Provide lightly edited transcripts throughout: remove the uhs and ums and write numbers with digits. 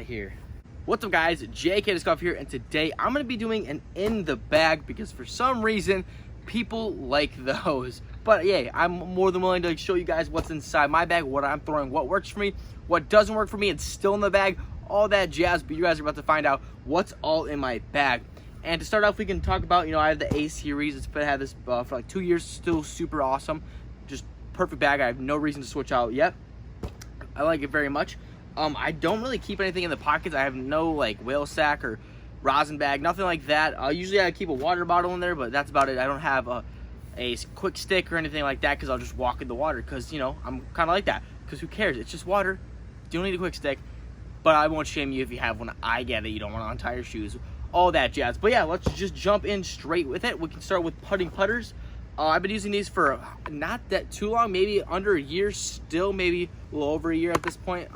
right here. What's up guys, JKdiscgolf here, and today I'm going to be doing an in the bag because for some reason people like those. But yeah, I'm more than willing to show you guys what's inside my bag, what I'm throwing, what works for me, what doesn't work for me, it's still in the bag, all that jazz. But you guys are about to find out what's all in my bag. And to start off, we can talk about, I have the A series. It's been had this for like 2 years, still super awesome, just perfect bag. I have no reason to switch out yet. I like it very much. I don't really keep anything in the pockets. I have no like whale sack or rosin bag, nothing like that. Usually I keep a water bottle in there, but that's about it. I don't have a quick stick or anything like that because I'll just walk in the water because, I'm kind of like that. Because who cares? It's just water. You don't need a quick stick. But I won't shame you if you have one. I get it. You don't want to untie your shoes. All that jazz. But yeah, let's just jump in straight with it. We can start with putting putters. I've been using these for not that too long, maybe under a year still, maybe a little over a year at this point.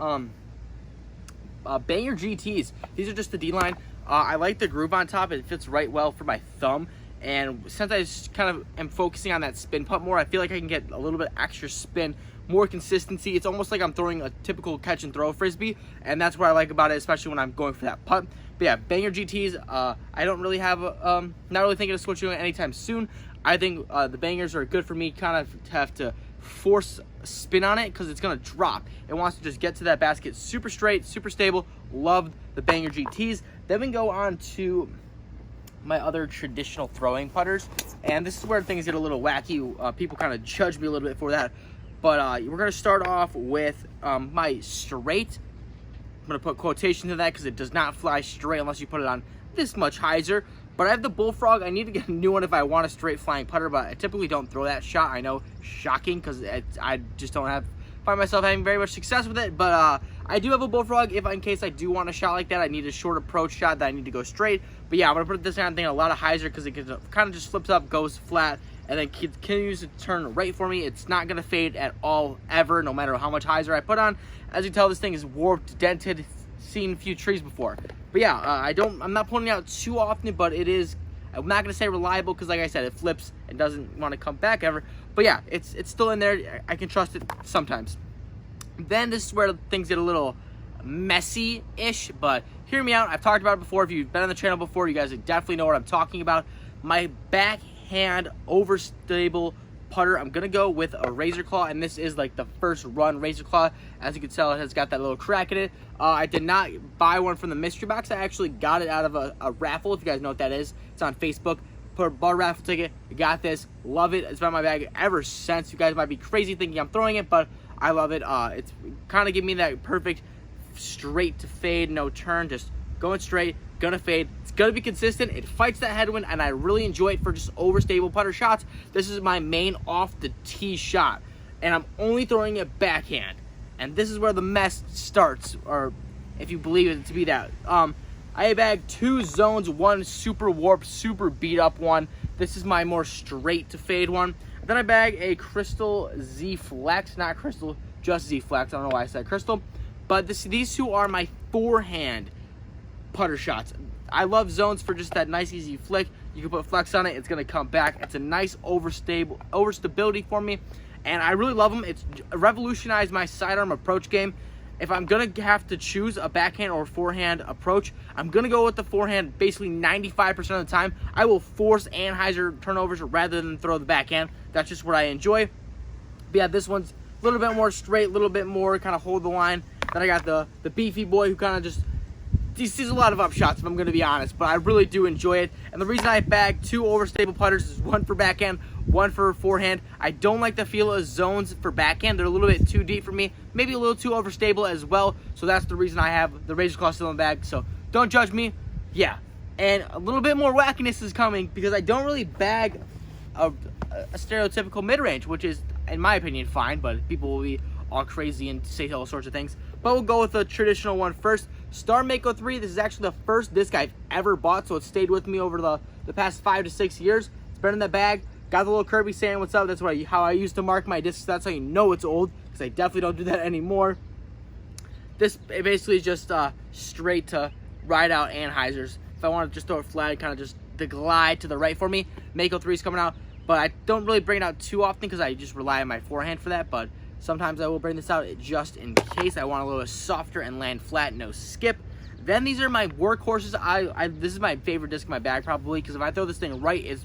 Banger GTs. These are just the D-line. I like the groove on top. It fits right well for my thumb. And since I just kind of am focusing on that spin putt more, I feel like I can get a little bit extra spin, more consistency. It's almost like I'm throwing a typical catch and throw frisbee, and that's what I like about it, especially when I'm going for that putt. But yeah, Banger GTs. I don't really have, not really thinking of switching anytime soon. I think the Bangers are good for me. Kind of have to force spin on it because it's gonna drop. It wants to just get to that basket super straight, super stable. Love the Banger GTs. Then we go on to my other traditional throwing putters, and this is where things get a little wacky. People kind of judge me a little bit for that, but we're gonna start off with my straight. I'm gonna put quotation to that because it does not fly straight unless you put it on this much hyzer. But I have the Bullfrog. I need to get a new one if I want a straight flying putter, but I typically don't throw that shot. I know, shocking, because I just don't find myself having very much success with it. But I do have a Bullfrog in case I do want a shot like that. I need a short approach shot that I need to go straight. But yeah, I'm going to put this on thing a lot of hyzer because it kind of just flips up, goes flat, and then continues to turn right for me. It's not going to fade at all, ever, no matter how much hyzer I put on. As you can tell, this thing is warped, dented, seen a few trees before. But yeah, I'm not pulling it out too often, but it is, I'm not going to say reliable because like I said, it flips and doesn't want to come back ever. But yeah, it's still in there. I can trust it sometimes. Then this is where things get a little messy-ish, but hear me out. I've talked about it before. If you've been on the channel before, you guys definitely know what I'm talking about. My backhand overstable putter, I'm gonna go with a Razor Claw, and this is like the first run Razor Claw. As you can tell, it has got that little crack in it. I did not buy one from the mystery box. I actually got it out of a raffle, if you guys know what that is. It's on Facebook. Bought a raffle ticket, got this, love it. It's been in my bag ever since. You guys might be crazy thinking I'm throwing it, but I love it. It's kind of giving me that perfect straight to fade, no turn, just going straight, gonna fade. It's gonna be consistent. It fights that headwind, and I really enjoy it for just overstable putter shots. This is my main off the tee shot, and I'm only throwing it backhand. And this is where the mess starts, or if you believe it to be that. I bagged 2 zones, one super warped, super beat up one. This is my more straight to fade one. Then I bag a Crystal Z Flex, not Crystal, just Z Flex. I don't know why I said Crystal, but these two are my forehand putter shots. I love zones for just that nice easy flick. You can put flex on it, it's gonna come back. It's a nice overstability for me, and I really love them. It's revolutionized my sidearm approach game. If I'm gonna have to choose a backhand or forehand approach, I'm gonna go with the forehand basically 95% of the time. I will force anhyzer turnovers rather than throw the backhand. That's just what I enjoy. But yeah, this one's a little bit more straight, a little bit more kind of hold the line. Then I got the beefy boy who kind of just, he sees a lot of up shots, if I'm gonna be honest, but I really do enjoy it. And the reason I bag 2 overstable putters is one for backhand, one for forehand. I don't like the feel of zones for backhand. They're a little bit too deep for me, maybe a little too overstable as well. So that's the reason I have the Razor Claw still in the bag. So don't judge me. Yeah, and a little bit more wackiness is coming because I don't really bag a stereotypical mid-range, which is, in my opinion, fine, but people will be all crazy and say all sorts of things. But we'll go with the traditional one first. Star Mako 3. This is actually the first disc I've ever bought, so it stayed with me over the past 5 to 6 years. It's been in the bag. Got the little Kerby saying what's up. That's how I used to mark my discs. That's how you know it's old, because I definitely don't do that anymore. This basically is just straight to ride out anhyzers. If I want to just throw it flat, kind of just the glide to the right for me. Mako 3 is coming out, but I don't really bring it out too often because I just rely on my forehand for that. But sometimes I will bring this out just in case I want a little softer and land flat, no skip. Then these are my workhorses. This is my favorite disc in my bag probably, because if I throw this thing right, it's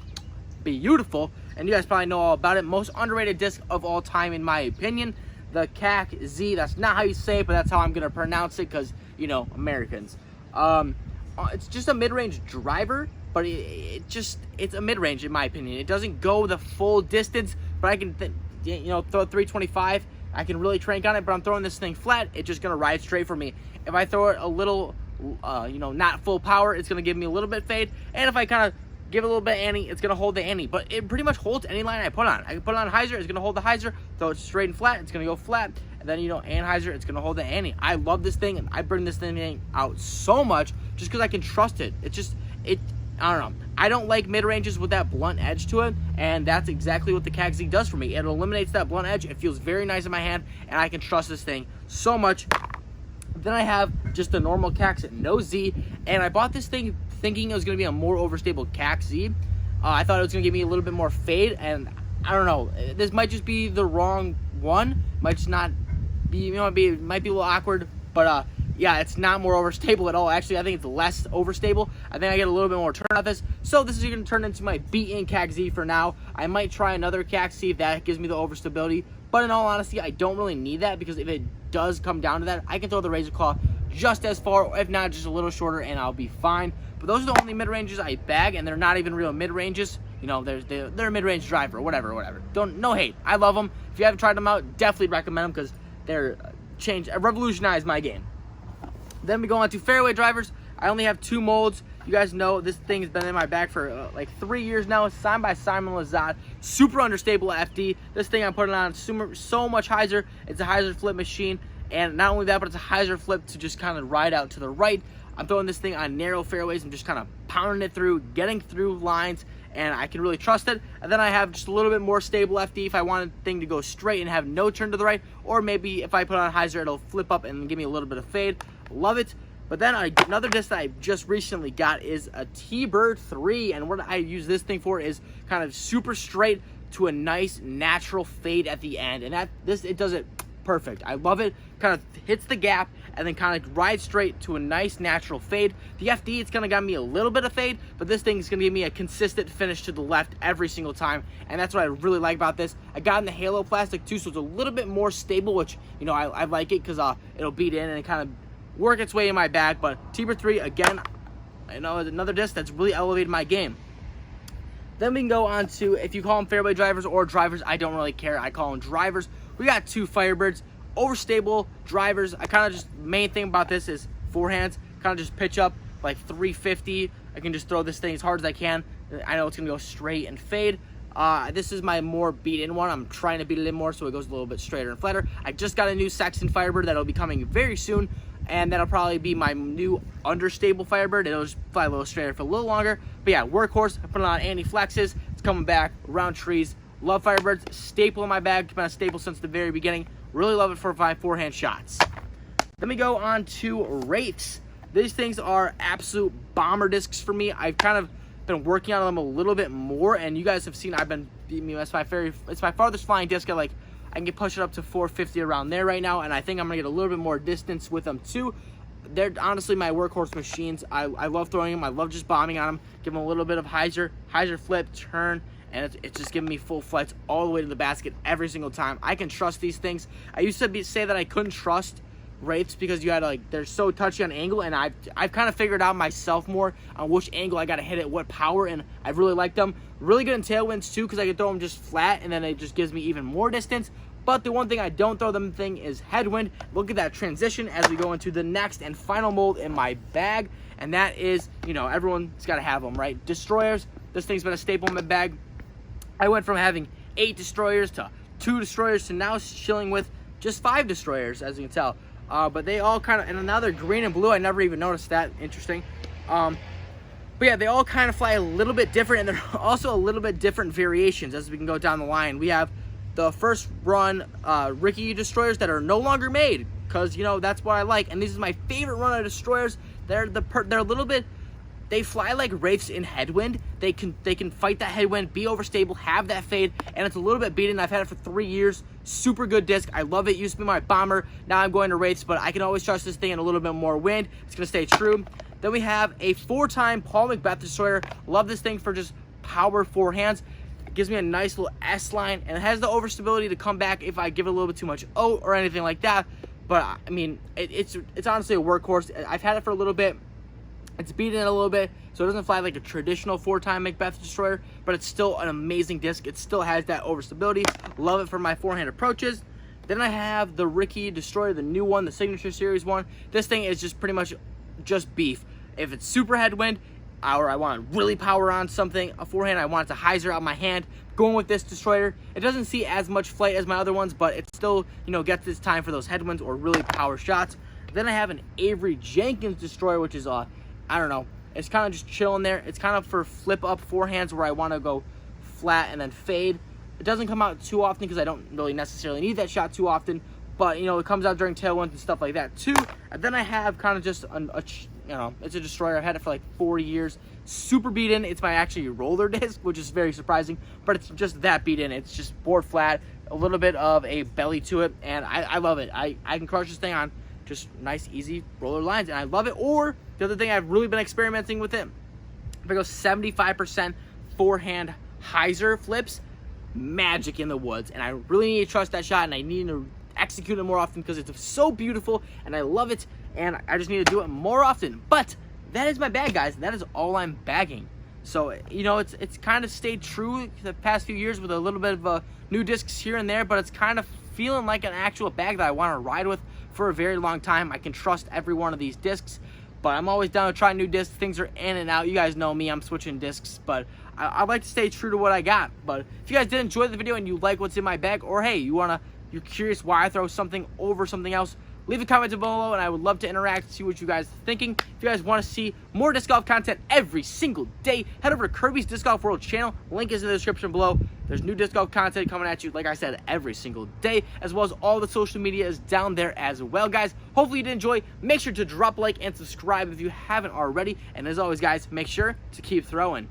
beautiful. And you guys probably know all about it. Most underrated disc of all time in my opinion. The CAC Z. That's not how you say it, but that's how I'm gonna pronounce it, because you know, Americans. It's just a mid-range driver, but it's a mid-range in my opinion. It doesn't go the full distance, but I can throw 325. I can really crank on it, but I'm throwing this thing flat. It's just gonna ride straight for me. If I throw it a little, not full power, it's gonna give me a little bit fade. And if I kind of give it a little bit ante, it's gonna hold the ante. But it pretty much holds any line I put on. I can put it on hyzer, it's gonna hold the hyzer. Throw it straight and flat, it's gonna go flat. And then anhyzer, it's gonna hold the ante. I love this thing, and I bring this thing out so much just because I can trust it. I don't know. I don't like mid-ranges with that blunt edge to it, and that's exactly what the CAC Z does for me. It eliminates that blunt edge. It feels very nice in my hand, and I can trust this thing so much. Then I have just the normal CAC no Z, and I bought this thing thinking it was going to be a more overstable CAC Z. I thought it was going to give me a little bit more fade, and I don't know. This might just be the wrong one. Might just not be, might be a little awkward, but yeah, it's not more overstable at all. Actually, I think it's less overstable. I think I get a little bit more turn out this. So this is going to turn into my beat-in CAC Z for now. I might try another CAC Z if that gives me the overstability. But in all honesty, I don't really need that, because if it does come down to that, I can throw the Razor Claw just as far, if not just a little shorter, and I'll be fine. But those are the only mid-ranges I bag, and they're not even real mid-ranges. They're a mid-range driver, whatever. No hate. I love them. If you haven't tried them out, definitely recommend them, because they're revolutionized my game. Then we go on to fairway drivers. I only have 2 molds. You guys know this thing has been in my bag for like 3 years now. It's signed by Simon Lazat. Super understable FD. This thing I'm putting on so much hyzer. It's a hyzer flip machine. And not only that, but it's a hyzer flip to just kind of ride out to the right. I'm throwing this thing on narrow fairways. I'm just kind of pounding it through, getting through lines, and I can really trust it. And then I have just a little bit more stable FD if I want the thing to go straight and have no turn to the right. Or maybe if I put on hyzer, it'll flip up and give me a little bit of fade. Love it. But then another disc that I just recently got is a T-Bird 3, and what I use this thing for is kind of super straight to a nice natural fade at the end, and it does it perfect. I love it. Kind of hits the gap and then kind of rides straight to a nice natural fade. The FD, it's gonna give me a little bit of fade, but this thing is gonna give me a consistent finish to the left every single time, and that's what I really like about this. I got in the Halo plastic too, so it's a little bit more stable, which I like it, because it'll beat in and it kind of work its way in my bag. But T-Bird 3, again, another disc that's really elevated my game. Then we can go on to, if you call them fairway drivers or drivers, I don't really care. I call them drivers. We got 2 Firebirds, overstable drivers. Main thing about this is forehands. Kind of just pitch up like 350. I can just throw this thing as hard as I can. I know it's gonna go straight and fade. This is my more beat-in one. I'm trying to beat it in more so it goes a little bit straighter and flatter. I just got a new Saxon Firebird that'll be coming very soon, and that'll probably be my new understable Firebird. It'll just fly a little straighter for a little longer. But yeah, workhorse. I put it on anti-flexes. It's coming back around trees. Love Firebirds. Staple in my bag. Been a staple since the very beginning. Really love it for my forehand shots. Then we go on to Rakes. These things are absolute bomber discs for me. I've kind of been working on them a little bit more, and you guys have seen it's my farthest flying disc. I can push it up to 450 around there right now, and I think I'm gonna get a little bit more distance with them too. They're honestly my workhorse machines. I love throwing them. I love just bombing on them. Give them a little bit of hyzer flip, turn, and it's just giving me full flights all the way to the basket every single time. I can trust these things. I used to say that I couldn't trust Rakes because they're so touchy on angle, and I've kind of figured out myself more on which angle I got to hit at what power, and I've really liked them. Really good in tailwinds too, because I can throw them just flat, and then it just gives me even more distance. But the one thing I don't throw them thing is headwind. Look at that transition as we go into the next and final mold in my bag, and that is, everyone's got to have them, right? Destroyers. This thing's been a staple in my bag. I went from having 8 destroyers to 2 destroyers to now chilling with just 5 destroyers, as you can tell. But they all kind of, and now they're green and blue. I never even noticed that. Interesting. But yeah, they all kind of fly a little bit different, and they're also a little bit different variations as we can go down the line. We have the first run Ricky destroyers that are no longer made, because that's what I like. And this is my favorite run of destroyers. They're a little bit. They fly like Wraiths in headwind. They can fight that headwind, be overstable, have that fade, and it's a little bit beaten. I've had it for 3 years. Super good disc. I love it. Used to be my bomber. Now I'm going to Rakes, but I can always trust this thing in a little bit more wind. It's going to stay true. Then we have a 4-time Paul McBeth destroyer. Love this thing for just power forehands. It gives me a nice little S line, and it has the overstability to come back if I give it a little bit too much oat or anything like that. But I mean, it's honestly a workhorse. I've had it for a little bit. It's beaten it a little bit, so it doesn't fly like a traditional 4-time McBeth destroyer, but it's still an amazing disc. It still has that overstability. Love it for my forehand approaches. Then I have the Ricky destroyer, the new one, the Signature Series one. This thing is just pretty much just beef. If it's super headwind, or I want to really power on something, a forehand, I want it to hyzer out my hand. Going with this destroyer, it doesn't see as much flight as my other ones, but it still, gets its time for those headwinds or really power shots. Then I have an Avery Jenkins destroyer, which is I don't know, it's kind of just chilling there. It's kind of for flip up forehands where I want to go flat and then fade. It doesn't come out too often because I don't really necessarily need that shot too often, but it comes out during tailwinds and stuff like that too. And then I have kind of just it's a destroyer. I've had it for like 4 years. Super beaten. It's my actually roller disc, which is very surprising, but it's just that beaten. It's just board flat, a little bit of a belly to it, and I love it. I can crush this thing on just nice, easy roller lines, and I love it. Or the other thing I've really been experimenting with it, if I go 75% forehand hyzer flips, magic in the woods, and I really need to trust that shot, and I need to execute it more often because it's so beautiful, and I love it, and I just need to do it more often. But that is my bag, guys. That is all I'm bagging. So, it's kind of stayed true the past few years with a little bit of new discs here and there, but it's kind of feeling like an actual bag that I want to ride with for a very long time. I can trust every one of these discs, but I'm always down to try new discs. Things are in and out. You guys know me. I'm switching discs, but I like to stay true to what I got. But if you guys did enjoy the video and you like what's in my bag, or hey, you're curious why I throw something over something else, leave a comment below, and I would love to interact, see what you guys are thinking. If you guys want to see more disc golf content every single day, head over to Kerby's Disc Golf World channel. Link is in the description below. There's new disc golf content coming at you, like I said, every single day, as well as all the social media is down there as well, guys. Hopefully you did enjoy. Make sure to drop a like and subscribe if you haven't already. And as always, guys, make sure to keep throwing.